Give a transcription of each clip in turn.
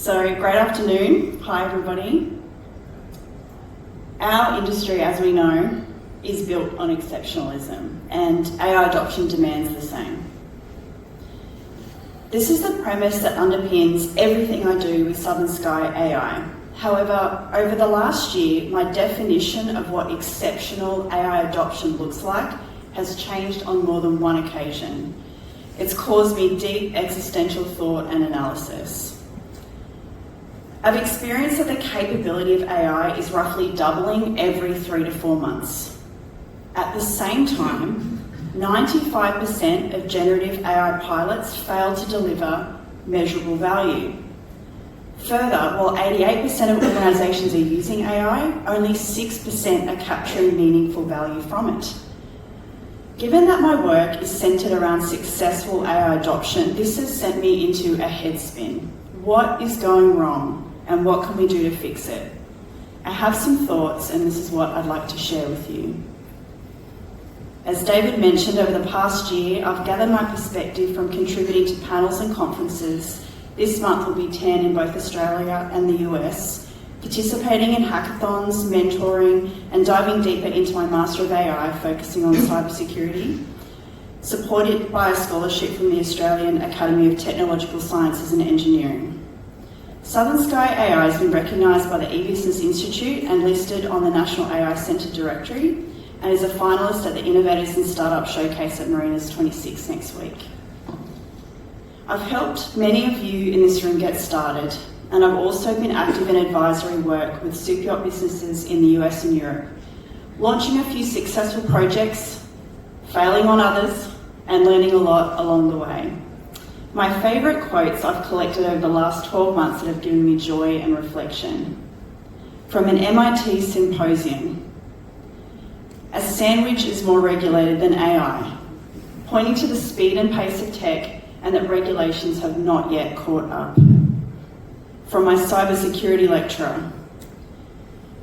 So, great afternoon. Hi, everybody. Our industry, as we know, is built on exceptionalism, and AI adoption demands the same. This is the premise that underpins everything I do with Southern Sky AI. However, over the last year, my definition of what exceptional AI adoption looks like has changed on more than one occasion. It's caused me deep existential thought and analysis. I've experienced that the capability of AI is roughly doubling every 3 to 4 months. At the same time, 95% of generative AI pilots fail to deliver measurable value. Further, while 88% of organisations are using AI, only 6% are capturing meaningful value from it. Given that my work is centred around successful AI adoption, this has sent me into a headspin. What is going wrong, and what can we do to fix it? I have some thoughts, and this is what I'd like to share with you. As David mentioned, over the past year, I've gathered my perspective from contributing to panels and conferences. This month will be 10 in both Australia and the US, participating in hackathons, mentoring, and diving deeper into my Master of AI, focusing on cybersecurity, supported by a scholarship from the Australian Academy of Technological Sciences and Engineering. Southern Sky AI has been recognised by the eBusiness Institute and listed on the National AI Centre Directory, and is a finalist at the Innovators and Startup Showcase at Marina's 26 next week. I've helped many of you in this room get started, and I've also been active in advisory work with super yacht businesses in the US and Europe, launching a few successful projects, failing on others, and learning a lot along the way. My favourite quotes I've collected over the last 12 months that have given me joy and reflection. From an MIT symposium: "A sandwich is more regulated than AI," pointing to the speed and pace of tech and that regulations have not yet caught up. From my cybersecurity lecturer: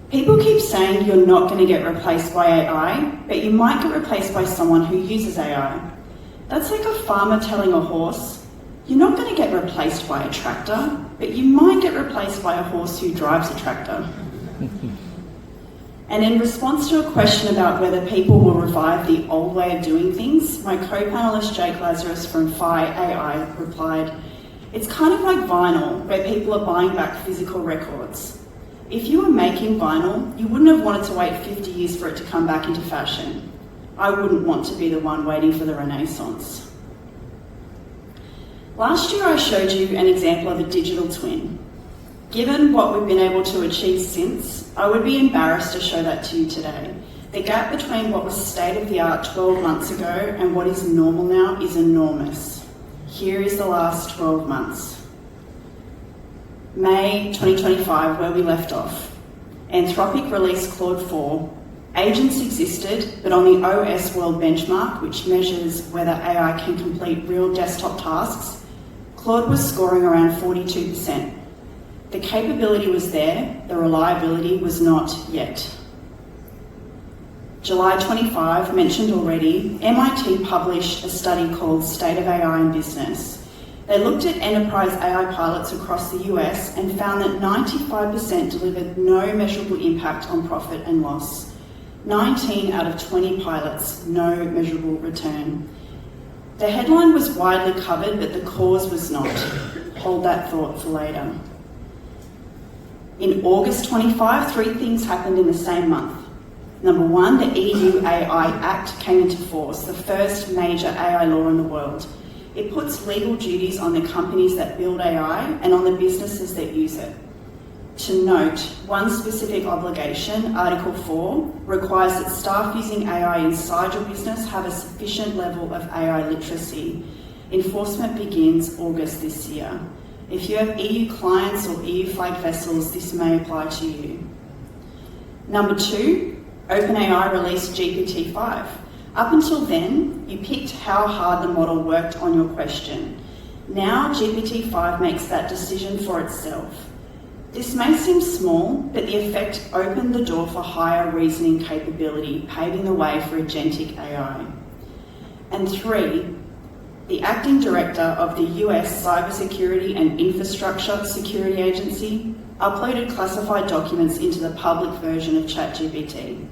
"People keep saying you're not going to get replaced by AI, but you might get replaced by someone who uses AI. That's like a farmer telling a horse, you're not going to get replaced by a tractor, but you might get replaced by a horse who drives a tractor." And in response to a question about whether people will revive the old way of doing things, my co-panelist Jake Lazarus from Phi AI replied, "It's kind of like vinyl, where people are buying back physical records. If you were making vinyl, you wouldn't have wanted to wait 50 years for it to come back into fashion. I wouldn't want to be the one waiting for the Renaissance." Last year I showed you an example of a digital twin. Given what we've been able to achieve since, I would be embarrassed to show that to you today. The gap between what was state-of-the-art 12 months ago and what is normal now is enormous. Here is the last 12 months. May 2025, where we left off. Anthropic released Claude 4. Agents existed, but on the OSWorld benchmark, which measures whether AI can complete real desktop tasks, Claude was scoring around 42%. The capability was there, the reliability was not yet. July 25, mentioned already, MIT published a study called State of AI in Business. They looked at enterprise AI pilots across the US and found that 95% delivered no measurable impact on profit and loss. 19 out of 20 pilots, no measurable return. The headline was widely covered, but the cause was not. Hold that thought for later. In August 25, 3 things happened in the same month. Number 1, the EU AI Act came into force, the first major AI law in the world. It puts legal duties on the companies that build AI and on the businesses that use it. To note, one specific obligation, Article 4, requires that staff using AI inside your business have a sufficient level of AI literacy. Enforcement begins August this year. If you have EU clients or EU-flagged vessels, this may apply to you. Number 2, OpenAI released GPT-5. Up until then, you picked how hard the model worked on your question. Now GPT-5 makes that decision for itself. This may seem small, but the effect opened the door for higher reasoning capability, paving the way for agentic AI. And 3, the acting director of the US Cybersecurity and Infrastructure Security Agency, uploaded classified documents into the public version of ChatGPT.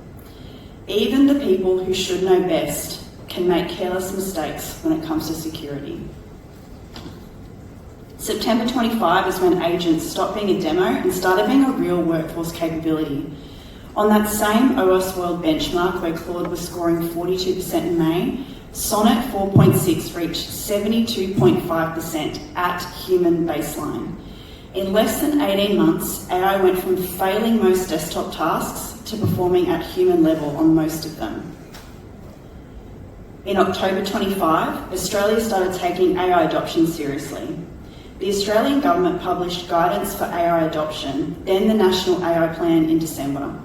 Even the people who should know best can make careless mistakes when it comes to security. September 25 is when agents stopped being a demo and started being a real workforce capability. On that same OSWorld benchmark where Claude was scoring 42% in May, Sonnet 4.6 reached 72.5% at human baseline. In less than 18 months, AI went from failing most desktop tasks to performing at human level on most of them. In October 25, Australia started taking AI adoption seriously. The Australian government published guidance for AI adoption, then the National AI Plan in December.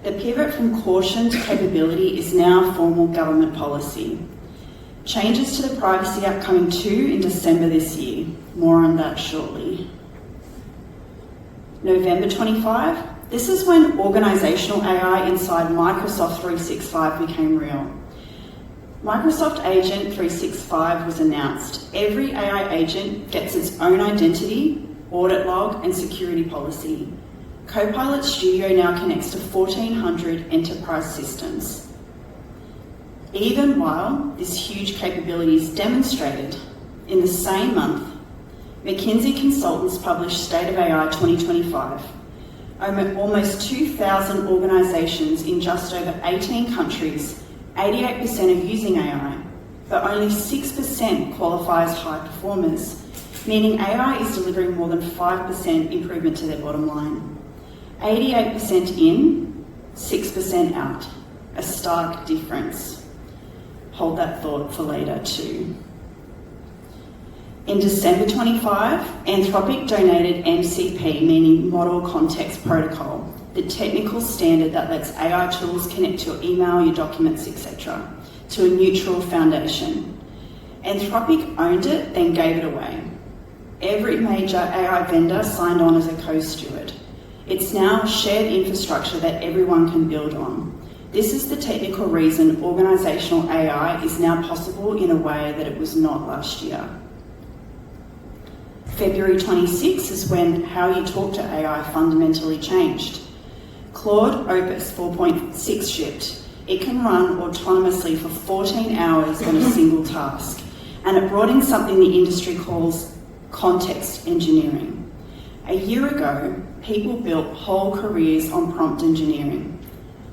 The pivot from caution to capability is now formal government policy. Changes to the Privacy Act coming too in December this year. More on that shortly. November 25, this is when organisational AI inside Microsoft 365 became real. Microsoft Agent 365 was announced. Every AI agent gets its own identity, audit log, and security policy. Copilot Studio now connects to 1,400 enterprise systems. Even while this huge capability is demonstrated, in the same month, McKinsey consultants published State of AI 2025. Almost 2,000 organisations in just over 18 countries, 88% are using AI, but only 6% qualify as high performers, meaning AI is delivering more than 5% improvement to their bottom line. 88% in, 6% out. A stark difference. Hold that thought for later too. In December 25, Anthropic donated MCP, meaning Model Context Protocol, the technical standard that lets AI tools connect to your email, your documents, etc., to a neutral foundation. Anthropic owned it, then gave it away. Every major AI vendor signed on as a co-steward. It's now a shared infrastructure that everyone can build on. This is the technical reason organisational AI is now possible in a way that it was not last year. February 26 is when how you talk to AI fundamentally changed. Claude Opus 4.6 shipped. It can run autonomously for 14 hours on a single task, and it brought in something the industry calls context engineering. A year ago, people built whole careers on prompt engineering.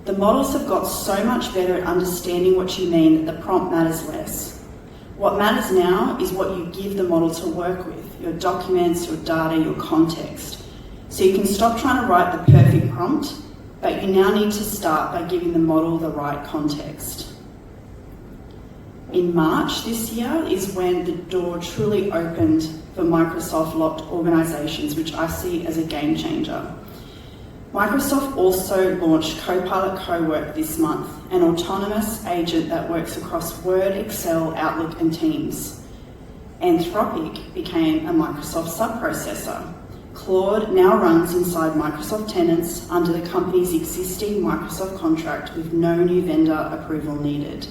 The models have got so much better at understanding what you mean that the prompt matters less. What matters now is what you give the model to work with, your documents, your data, your context. So you can stop trying to write the perfect prompt, but you now need to start by giving the model the right context. In March this year is when the door truly opened for Microsoft-locked organisations, which I see as a game changer. Microsoft also launched Copilot Co-work this month, an autonomous agent that works across Word, Excel, Outlook and Teams. Anthropic became a Microsoft sub-processor. Claude now runs inside Microsoft tenants under the company's existing Microsoft contract with no new vendor approval needed.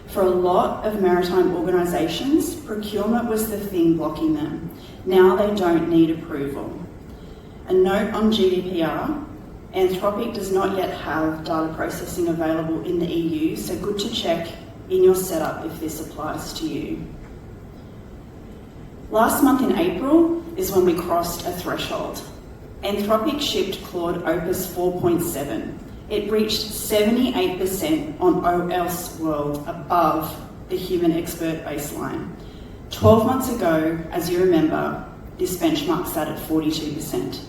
For a lot of maritime organisations, procurement was the thing blocking them. Now they don't need approval. A note on GDPR. Anthropic does not yet have data processing available in the EU, so good to check in your setup if this applies to you. Last month in April is when we crossed a threshold. Anthropic shipped Claude Opus 4.7. It reached 78% on OSWorld, above the human expert baseline. 12 months ago, as you remember, this benchmark sat at 42%.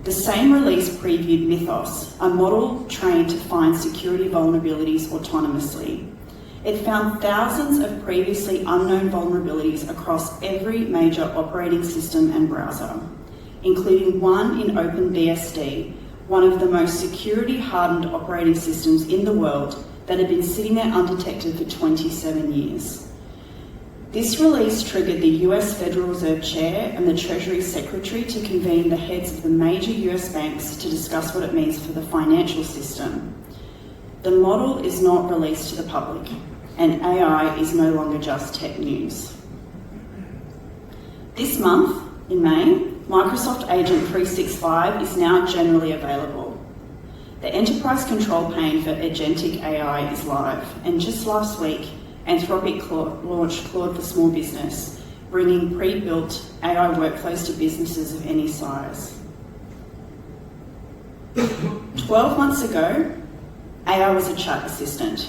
The same release previewed Mythos, a model trained to find security vulnerabilities autonomously. It found thousands of previously unknown vulnerabilities across every major operating system and browser, including one in OpenBSD, one of the most security-hardened operating systems in the world that had been sitting there undetected for 27 years. This release triggered the US Federal Reserve Chair and the Treasury Secretary to convene the heads of the major US banks to discuss what it means for the financial system. The model is not released to the public. and AI is no longer just tech news. This month, in May, Microsoft Agent 365 is now generally available. The enterprise control plane for agentic AI is live, and just last week, Anthropic launched Claude for Small Business, bringing pre-built AI workflows to businesses of any size. 12 months ago, AI was a chat assistant.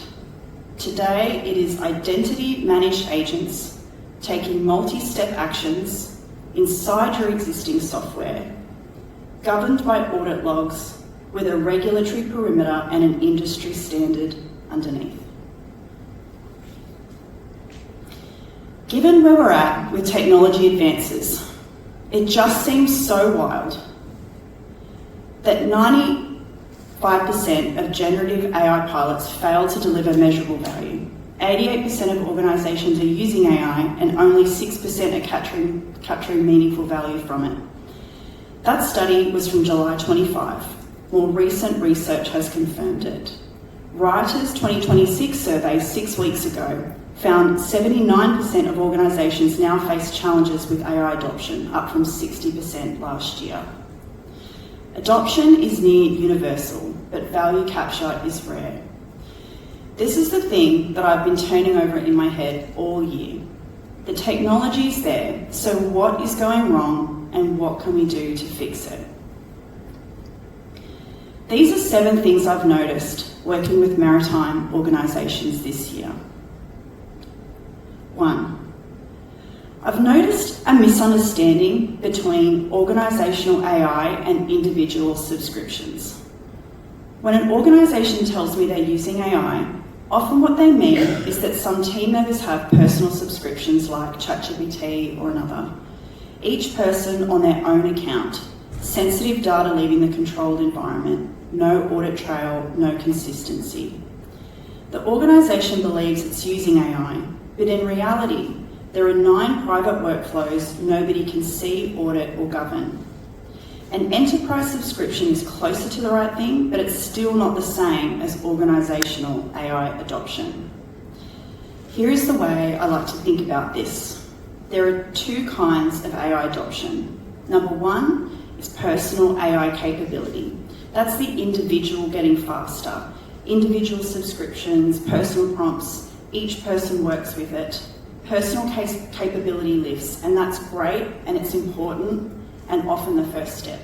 Today, it is identity-managed agents taking multi-step actions inside your existing software, governed by audit logs with a regulatory perimeter and an industry standard underneath. Given where we're at with technology advances, it just seems so wild that 95% of generative AI pilots fail to deliver measurable value. 88% of organisations are using AI and only 6% are capturing meaningful value from it. That study was from July 25. More recent research has confirmed it. Reuters' 2026 survey 6 weeks ago found 79% of organisations now face challenges with AI adoption, up from 60% last year. Adoption is near universal, but value capture is rare. This is the thing that I've been turning over in my head all year. The technology is there, so what is going wrong and what can we do to fix it? These are 7 things I've noticed working with maritime organisations this year. 1. I've noticed a misunderstanding between organisational AI and individual subscriptions. When an organisation tells me they're using AI, often what they mean is that some team members have personal subscriptions like ChatGPT or another, each person on their own account, sensitive data leaving the controlled environment, no audit trail, no consistency. The organisation believes it's using AI, but in reality, there are 9 private workflows nobody can see, audit or govern. An enterprise subscription is closer to the right thing, but it's still not the same as organisational AI adoption. Here is the way I like to think about this. There are 2 kinds of AI adoption. Number 1 is personal AI capability. That's the individual getting faster. Individual subscriptions, personal prompts, each person works with it. Personal capability lifts, and that's great and it's important and often the first step.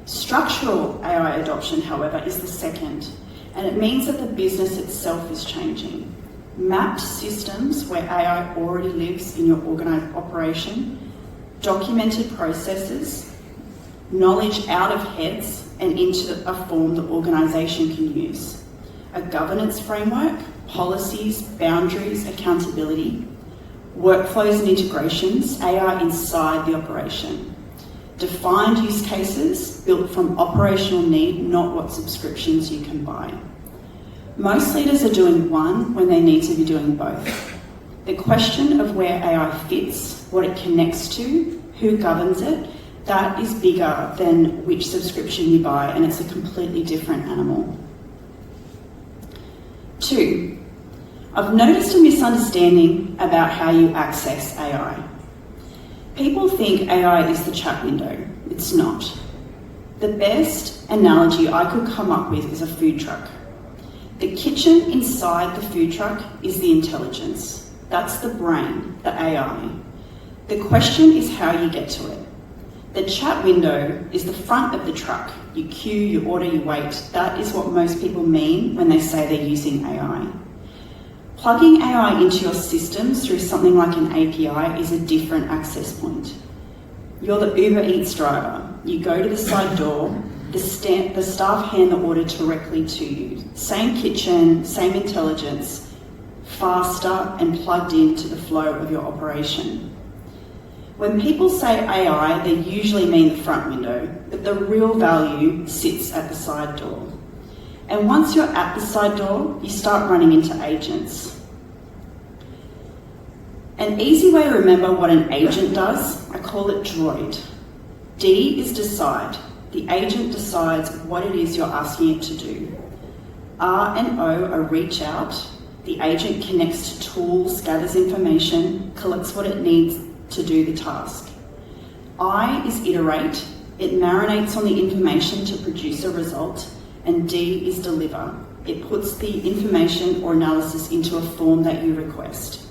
Structural AI adoption, however, is the second, and it means that the business itself is changing. Mapped systems where AI already lives in your operation, documented processes, knowledge out of heads and into a form the organisation can use. A governance framework, policies, boundaries, accountability, workflows and integrations, AI inside the operation. Defined use cases built from operational need, not what subscriptions you can buy. Most leaders are doing one when they need to be doing both. The question of where AI fits, what it connects to, who governs it, that is bigger than which subscription you buy, and it's a completely different animal. 2, I've noticed a misunderstanding about how you access AI. People think AI is the chat window. It's not. The best analogy I could come up with is a food truck. The kitchen inside the food truck is the intelligence. That's the brain, the AI. The question is how you get to it. The chat window is the front of the truck. You queue, you order, you wait. That is what most people mean when they say they're using AI. Plugging AI into your systems through something like an API is a different access point. You're the Uber Eats driver. You go to the side door, the staff hand the order directly to you. Same kitchen, same intelligence, faster and plugged into the flow of your operation. When people say AI, they usually mean the front window, but the real value sits at the side door. And once you're at the side door, you start running into agents. An easy way to remember what an agent does, I call it DROID. D is decide. The agent decides what it is you're asking it to do. R and O are reach out. The agent connects to tools, gathers information, collects what it needs to do the task. I is iterate. It marinates on the information to produce a result. And D is deliver. It puts the information or analysis into a form that you request.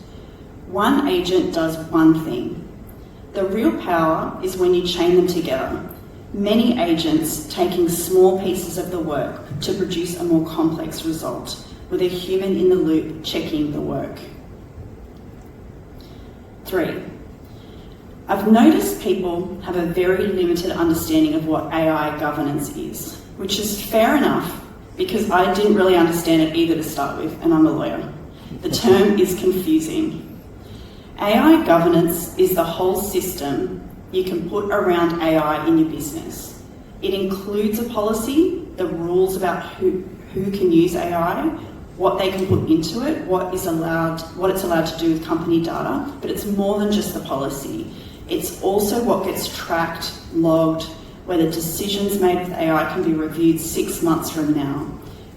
One agent does one thing. The real power is when you chain them together. Many agents taking small pieces of the work to produce a more complex result, with a human in the loop checking the work. 3. I've noticed people have a very limited understanding of what AI governance is, which is fair enough because I didn't really understand it either to start with, and I'm a lawyer. The term is confusing. AI governance is the whole system you can put around AI in your business. It includes a policy, the rules about who can use AI, what they can put into it, what it's allowed to do with company data, but it's more than just the policy. It's also what gets tracked, logged, whether decisions made with AI can be reviewed 6 months from now,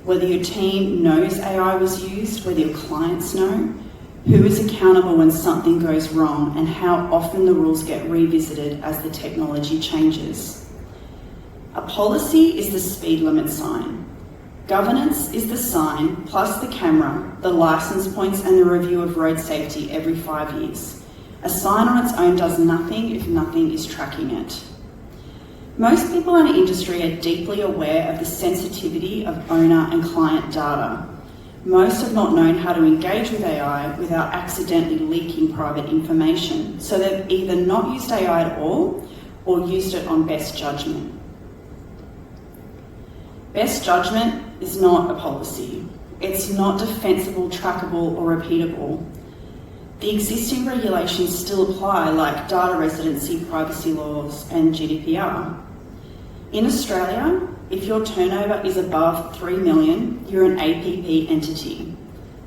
whether your team knows AI was used, whether your clients know, who is accountable when something goes wrong, and how often the rules get revisited as the technology changes. A policy is the speed limit sign. Governance is the sign, plus the camera, the license points, and the review of road safety every 5 years. A sign on its own does nothing if nothing is tracking it. Most people in our industry are deeply aware of the sensitivity of owner and client data. Most have not known how to engage with AI without accidentally leaking private information, so they've either not used AI at all or used it on best judgment. Best judgment is not a policy. It's not defensible, trackable, or repeatable. The existing regulations still apply, like data residency, privacy laws, and GDPR. In Australia, if your turnover is above 3 million, you're an APP entity.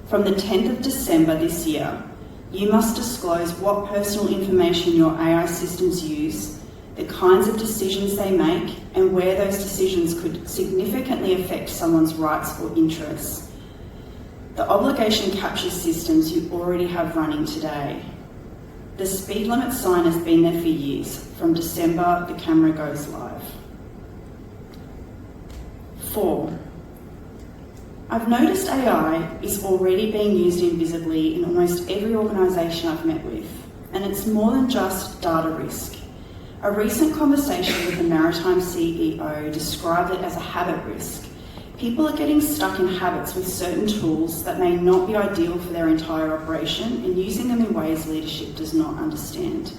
From the 10th of December this year, you must disclose what personal information your AI systems use, the kinds of decisions they make, and where those decisions could significantly affect someone's rights or interests. The obligation captures systems you already have running today. The speed limit sign has been there for years. From December, the camera goes live. 4. I've noticed AI is already being used invisibly in almost every organisation I've met with, and it's more than just data risk. A recent conversation with a maritime CEO described it as a habit risk. People are getting stuck in habits with certain tools that may not be ideal for their entire operation and using them in ways leadership does not understand.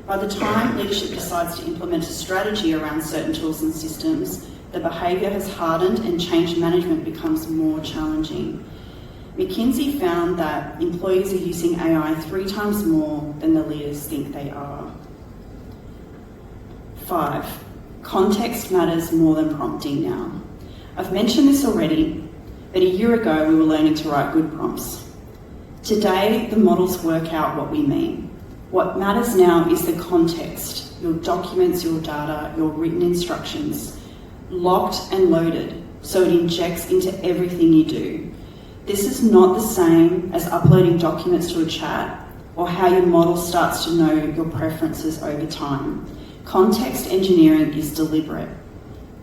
By the time leadership decides to implement a strategy around certain tools and systems, the behaviour has hardened and change management becomes more challenging. McKinsey found that employees are using AI 3 times more than the leaders think they are. 5. Context matters more than prompting now. I've mentioned this already, but a year ago we were learning to write good prompts. Today, the models work out what we mean. What matters now is the context, your documents, your data, your written instructions, locked and loaded, so it injects into everything you do. This is not the same as uploading documents to a chat or how your model starts to know your preferences over time. Context engineering is deliberate.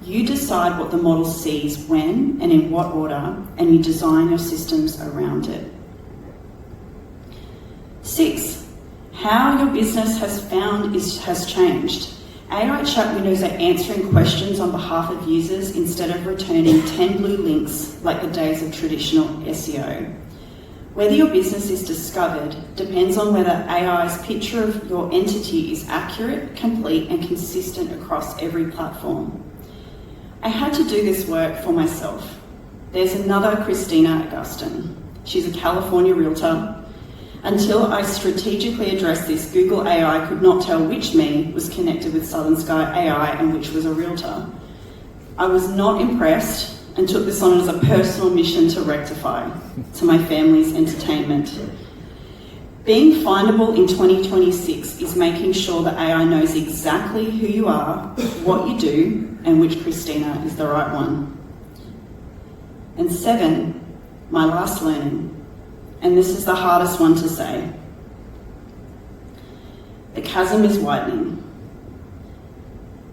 You decide what the model sees when and in what order, and you design your systems around it. 6. How your business has changed. AI chat windows are answering questions on behalf of users instead of returning 10 blue links like the days of traditional SEO. Whether your business is discovered depends on whether AI's picture of your entity is accurate, complete, and consistent across every platform. I had to do this work for myself. There's another Kristina Agustin. She's a California realtor. Until I strategically addressed this, Google AI could not tell which me was connected with Southern Sky AI and which was a realtor. I was not impressed and took this on as a personal mission to rectify, to my family's entertainment. Being findable in 2026 is making sure that AI knows exactly who you are, what you do, and which Kristina is the right one. And 7, my last learning. and this is the hardest one to say. The chasm is widening.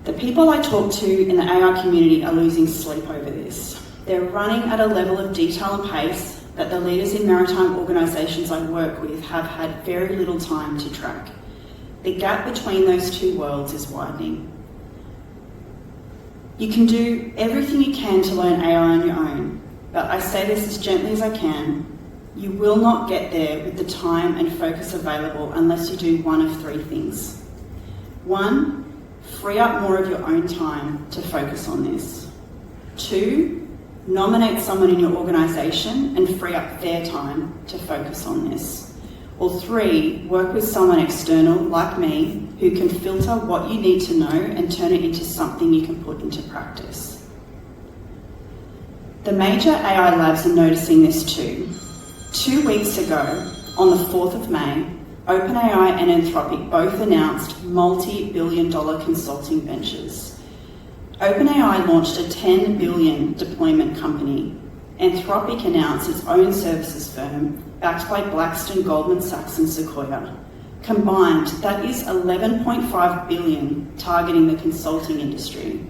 The people I talk to in the AI community are losing sleep over this. They're running at a level of detail and pace that the leaders in maritime organisations I work with have had very little time to track. The gap between those two worlds is widening. You can do everything you can to learn AI on your own, but I say this as gently as I can. You will not get there with the time and focus available unless you do one of three things. 1, free up more of your own time to focus on this. 2, nominate someone in your organisation and free up their time to focus on this. Or 3, work with someone external like me who can filter what you need to know and turn it into something you can put into practice. The major AI labs are noticing this too. 2 weeks ago, on the 4th of May, OpenAI and Anthropic both announced multi-billion-dollar consulting ventures. OpenAI launched a $10 billion deployment company. Anthropic announced its own services firm, backed by Blackstone, Goldman Sachs and Sequoia. Combined, that is $11.5 billion targeting the consulting industry.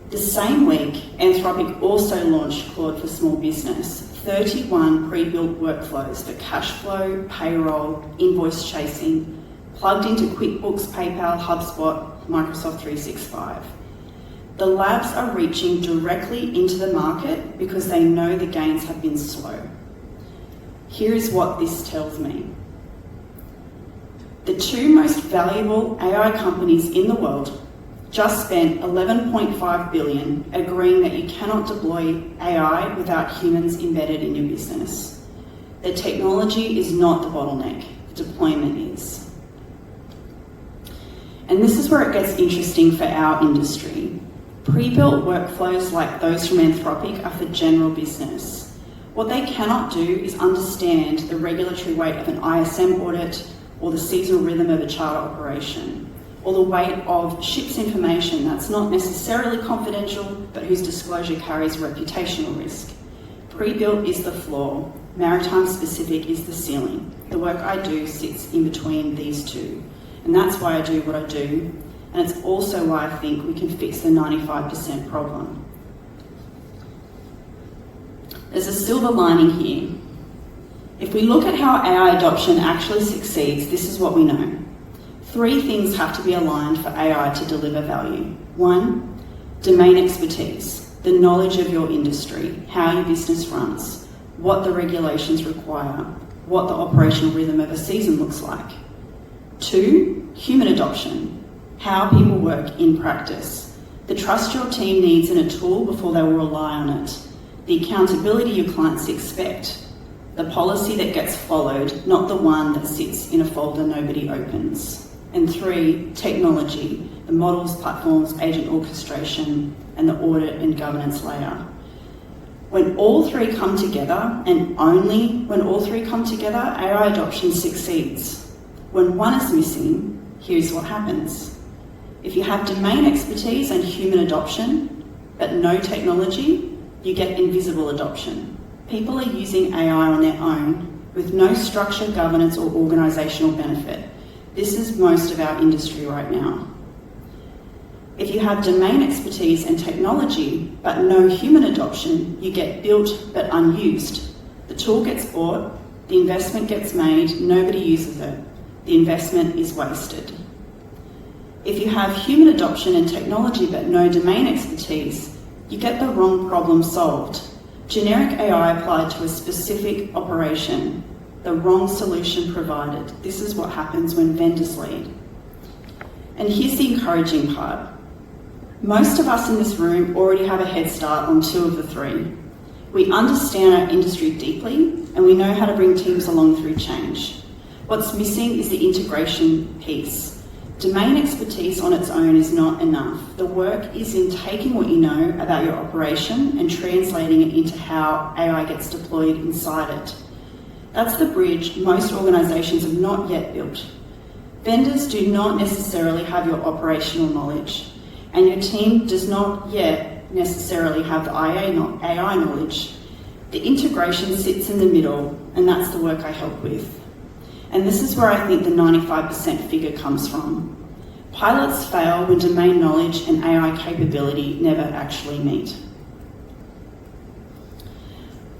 The same week, Anthropic also launched Claude for Small Business, 31 pre-built workflows for cash flow, payroll, invoice chasing, plugged into QuickBooks, PayPal, HubSpot, Microsoft 365. The labs are reaching directly into the market because they know the gains have been slow. Here is what this tells me. The 2 most valuable AI companies in the world just spent $11.5 billion agreeing that you cannot deploy AI without humans embedded in your business. The technology is not the bottleneck, the deployment is. And this is where it gets interesting for our industry. Pre-built workflows like those from Anthropic are for general business. What they cannot do is understand the regulatory weight of an ISM audit or the seasonal rhythm of a charter operation, or the weight of ships information that's not necessarily confidential, but whose disclosure carries reputational risk. Pre-built is the floor, maritime-specific is the ceiling. The work I do sits in between these two, and that's why I do what I do, and it's also why I think we can fix the 95% problem. There's a silver lining here. If we look at how AI adoption actually succeeds, this is what we know. 3 things have to be aligned for AI to deliver value. 1, domain expertise, the knowledge of your industry, how your business runs, what the regulations require, what the operational rhythm of a season looks like. 2, human adoption, how people work in practice, the trust your team needs in a tool before they will rely on it, the accountability your clients expect, the policy that gets followed, not the one that sits in a folder nobody opens. And 3, technology, the models, platforms, agent orchestration, and the audit and governance layer. When all 3 come together, and only when all 3 come together, AI adoption succeeds. When one is missing, here's what happens. If you have domain expertise and human adoption, but no technology, you get invisible adoption. People are using AI on their own with no structure, governance, or organisational benefit. This is most of our industry right now. If you have domain expertise and technology, but no human adoption, you get built but unused. The tool gets bought, the investment gets made, nobody uses it. The investment is wasted. If you have human adoption and technology but no domain expertise, you get the wrong problem solved. Generic AI applied to a specific operation, the wrong solution provided. This is what happens when vendors lead. And here's the encouraging part. Most of us in this room already have a head start on 2 of the 3. We understand our industry deeply and we know how to bring teams along through change. What's missing is the integration piece. Domain expertise on its own is not enough. The work is in taking what you know about your operation and translating it into how AI gets deployed inside it. That's the bridge most organisations have not yet built. Vendors do not necessarily have your operational knowledge, and your team does not yet necessarily have the AI knowledge. The integration sits in the middle, and that's the work I help with. And this is where I think the 95% figure comes from. Pilots fail when domain knowledge and AI capability never actually meet.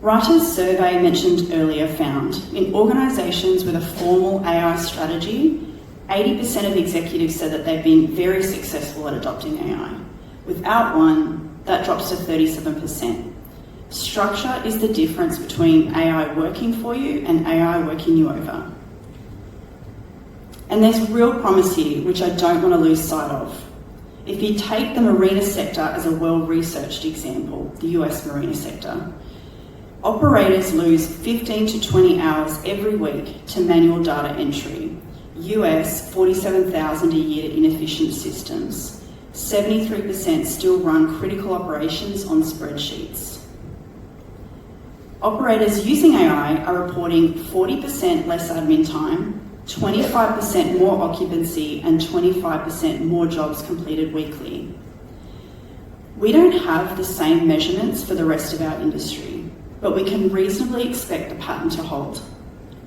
Reuters' survey mentioned earlier found, in organisations with a formal AI strategy, 80% of executives said that they've been very successful at adopting AI. Without one, that drops to 37%. Structure is the difference between AI working for you and AI working you over. And there's real promise here, which I don't want to lose sight of. If you take the marina sector as a well-researched example, the US marina sector, operators lose 15 to 20 hours every week to manual data entry. US, 47,000 a year to inefficient systems. 73% still run critical operations on spreadsheets. Operators using AI are reporting 40% less admin time, 25% more occupancy, and 25% more jobs completed weekly. We don't have the same measurements for the rest of our industry, but we can reasonably expect the pattern to hold.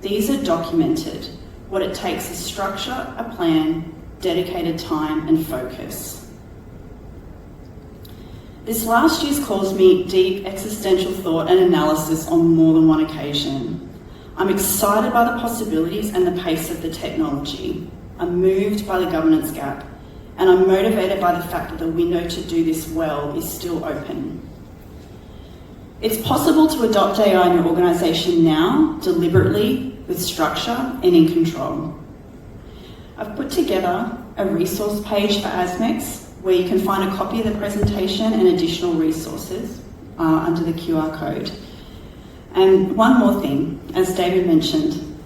These are documented. What it takes is structure, a plan, dedicated time, and focus. This last year's caused me deep existential thought and analysis on more than one occasion. I'm excited by the possibilities and the pace of the technology. I'm moved by the governance gap, and I'm motivated by the fact that the window to do this well is still open. It's possible to adopt AI in your organisation now, deliberately, with structure and in control. I've put together a resource page for ASMEX where you can find a copy of the presentation and additional resources under the QR code. And one more thing, as David mentioned,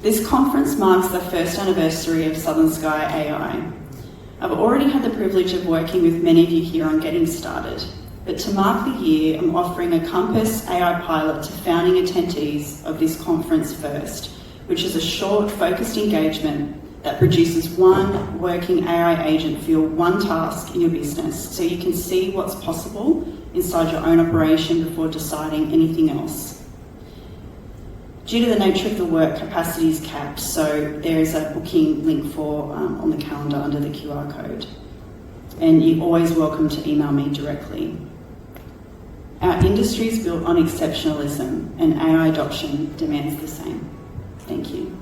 this conference marks the first anniversary of Southern Sky AI. I've already had the privilege of working with many of you here on getting started, but to mark the year, I'm offering a Compass AI pilot to founding attendees of this conference first, which is a short, focused engagement that produces one working AI agent for your one task in your business, so you can see what's possible inside your own operation before deciding anything else. Due to the nature of the work, capacity is capped, so there is a booking link for on the calendar under the QR code. And you're always welcome to email me directly. Our industry is built on exceptionalism, and AI adoption demands the same. Thank you.